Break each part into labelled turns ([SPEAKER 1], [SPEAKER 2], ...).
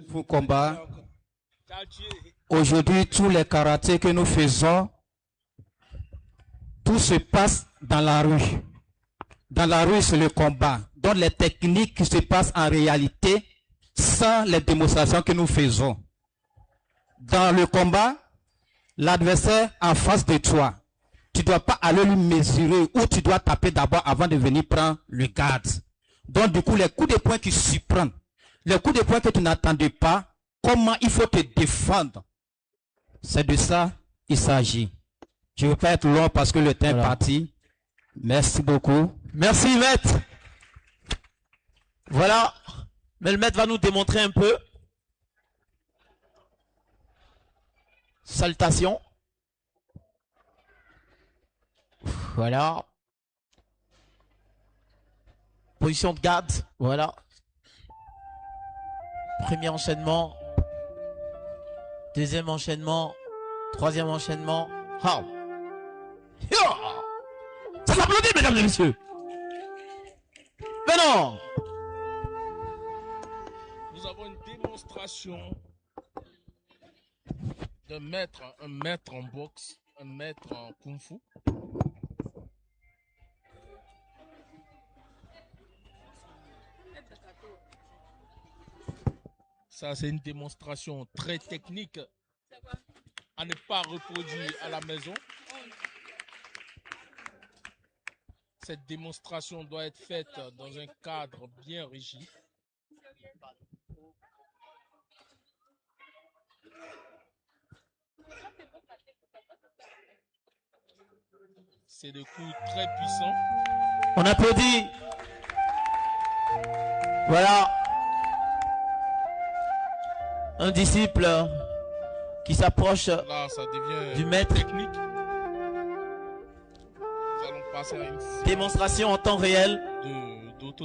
[SPEAKER 1] Pour combat. Aujourd'hui, tous les karatés que nous faisons, tout se passe dans la rue. Dans la rue, c'est le combat. Donc les techniques qui se passent en réalité sans les démonstrations que nous faisons. Dans le combat, l'adversaire en face de toi, tu ne dois pas aller lui mesurer ou tu dois taper d'abord avant de venir prendre le garde. Donc du coup, les coups de poing qui surprennent, les coups de poing que tu n'attendais pas, comment il faut te défendre. C'est de ça qu'il s'agit. Je ne veux pas être long parce que le temps est parti. Merci beaucoup.
[SPEAKER 2] Merci, maître. Voilà. Mais le maître va nous démontrer un peu. Salutations. Voilà. Position de garde. Voilà. Premier enchaînement. Deuxième enchaînement. Troisième enchaînement. Oh. Ça s'applaudit, mesdames et messieurs. Mais non.
[SPEAKER 3] Nous avons une démonstration d'un maître, un maître en boxe, un maître en kung-fu. Ça, c'est une démonstration très technique à ne pas reproduire à la maison. Cette démonstration doit être faite dans un cadre bien rigide. C'est des coups très puissants.
[SPEAKER 2] On applaudit. Voilà. Un disciple qui s'approche du maître.
[SPEAKER 3] Technique. Nous allons passer à une
[SPEAKER 2] démonstration en temps réel,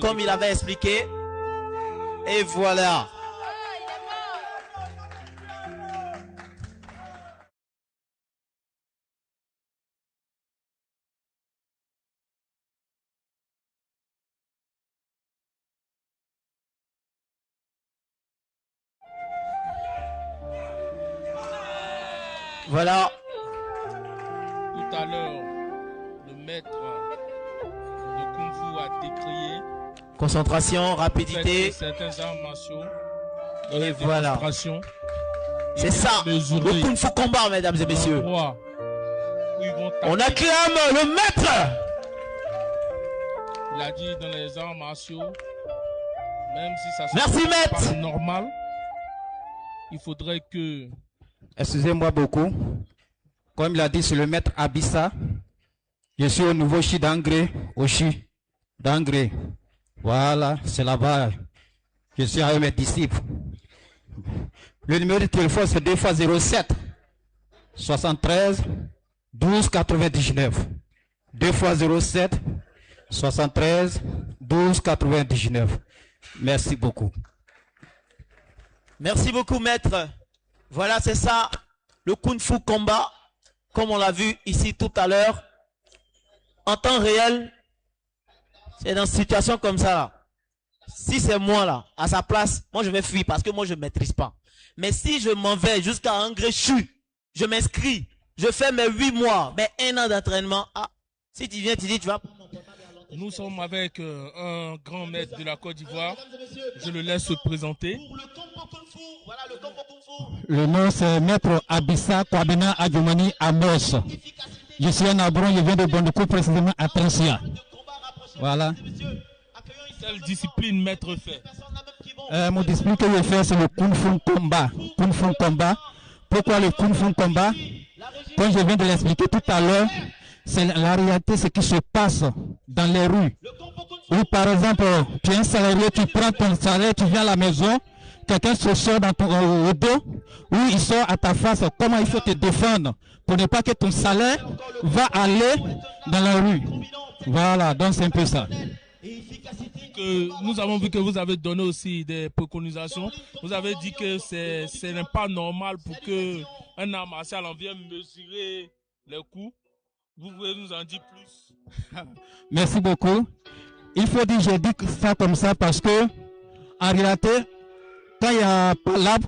[SPEAKER 2] comme il avait expliqué. Et voilà. Voilà.
[SPEAKER 3] Tout à l'heure, le maître de Kung Fu a décrié.
[SPEAKER 2] Concentration, rapidité.
[SPEAKER 3] Certains arts martiaux.
[SPEAKER 2] Et voilà. C'est ça. Le Kung Fu combat, mesdames et messieurs. On acclame le maître.
[SPEAKER 3] Il a dit dans les arts martiaux, même si ça
[SPEAKER 2] merci maître.
[SPEAKER 3] Pas normal, il faudrait que.
[SPEAKER 1] Excusez-moi beaucoup. Comme il a dit, c'est le maître Abissa. Je suis au nouveau Chi d'Angré, au Chi d'Angré. Voilà, c'est là-bas. Je suis avec mes disciples. Le numéro de téléphone, c'est 2 x 07 73 12 99. 2 x 07 73 12 99. Merci beaucoup.
[SPEAKER 2] Merci beaucoup, maître. Voilà, c'est ça, le Kung Fu combat, comme on l'a vu ici tout à l'heure, en temps réel. C'est dans une situation comme ça là. Si c'est moi là, à sa place, moi je vais fuir parce que moi je ne maîtrise pas. Mais si je m'en vais jusqu'à Angré Chu, je m'inscris, je fais mes 8 mois, mes 1 an d'entraînement. Ah, si tu viens, tu dis tu vas.
[SPEAKER 3] Nous sommes avec un grand maître de la Côte d'Ivoire. Je le laisse se présenter.
[SPEAKER 1] Le nom c'est Maître Abissa Kwabena Adjoumani Amos. Je suis un abron, je viens de Bondoukou, précisément à Trincia. Voilà.
[SPEAKER 3] Quelle discipline maître fait?
[SPEAKER 1] Mon discipline que je fais, c'est le Kung Fu combat. Kung Fu combat. Pourquoi le Kung Fu combat? Comme je viens de l'expliquer tout à l'heure, c'est la réalité, ce qui se passe dans les rues. Ou par exemple, tu es un salarié, tu prends ton salaire, tu viens à la maison, quelqu'un se sort dans ton, au dos, ou il sort à ta face, comment il faut te défendre pour ne pas que ton salaire va aller dans la rue. Voilà, donc c'est un peu ça.
[SPEAKER 3] Nous avons vu que vous avez donné aussi des préconisations. Vous avez dit que ce n'est pas normal pour qu'un art martial en vienne mesurer les coups. Vous pouvez nous en dire plus?
[SPEAKER 1] Merci beaucoup. Il faut dire, j'ai dit ça comme ça parce que, en réalité, quand il y a pas l'arbre,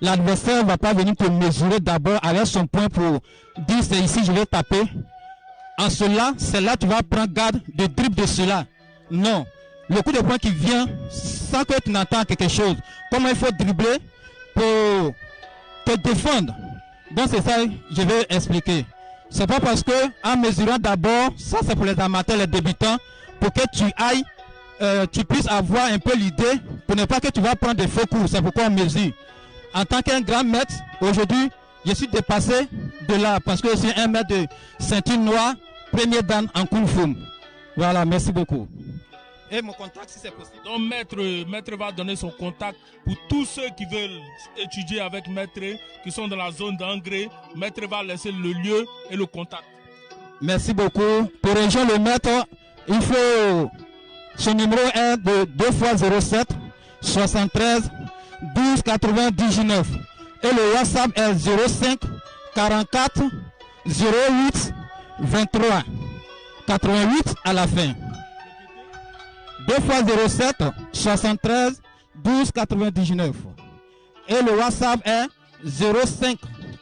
[SPEAKER 1] l'adversaire ne va pas venir te mesurer d'abord avec son poing pour dire c'est ici je vais taper. En cela, c'est là que tu vas prendre garde de dribble de cela. Non. Le coup de poing qui vient sans que tu n'entends quelque chose. Comment il faut dribbler pour te défendre. Donc c'est ça que je vais expliquer. C'est pas parce que en mesurant d'abord, ça c'est pour les amateurs, les débutants, pour que tu ailles, tu puisses avoir un peu l'idée, pour ne pas que tu vas prendre des faux coups. C'est pourquoi on mesure. En tant qu'un grand maître, aujourd'hui, je suis dépassé de là parce que je suis un maître de ceinture noire, premier dan en Kung Fu. Voilà, merci beaucoup. Et mon contact si c'est possible.
[SPEAKER 3] Donc maître va donner son contact pour tous ceux qui veulent étudier avec maître, qui sont dans la zone d'engrais. Maître va laisser le lieu et le contact.
[SPEAKER 1] Merci beaucoup. Pour rejoindre le maître, il faut... Son numéro est de 2 x 07 73 12 99. Et le WhatsApp est 05 44 08 23 88 à la fin. 2 x 07 73 12 99. Et le WhatsApp est 05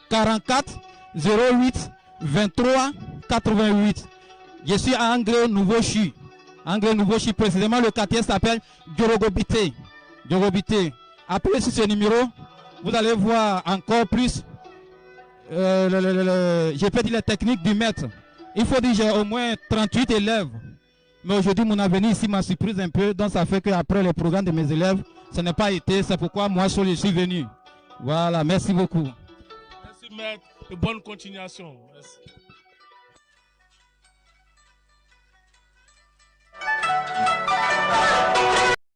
[SPEAKER 1] 44 08 23 88. Je suis à Anglais Nouveau-Chi. Anglais Nouveau-Chi, précisément le quartier s'appelle Djorogobité. Djorogobité. Appelez sur ce numéro, vous allez voir encore plus. J'ai pas dit les techniques du maître. Il faut dire j'ai au moins 38 élèves. Mais aujourd'hui, mon avenir ici m'a surpris un peu. Donc ça fait qu'après les programmes de mes élèves, ça n'a pas été. C'est pourquoi moi je suis venu. Voilà, merci beaucoup.
[SPEAKER 3] Merci maître et bonne continuation. Merci.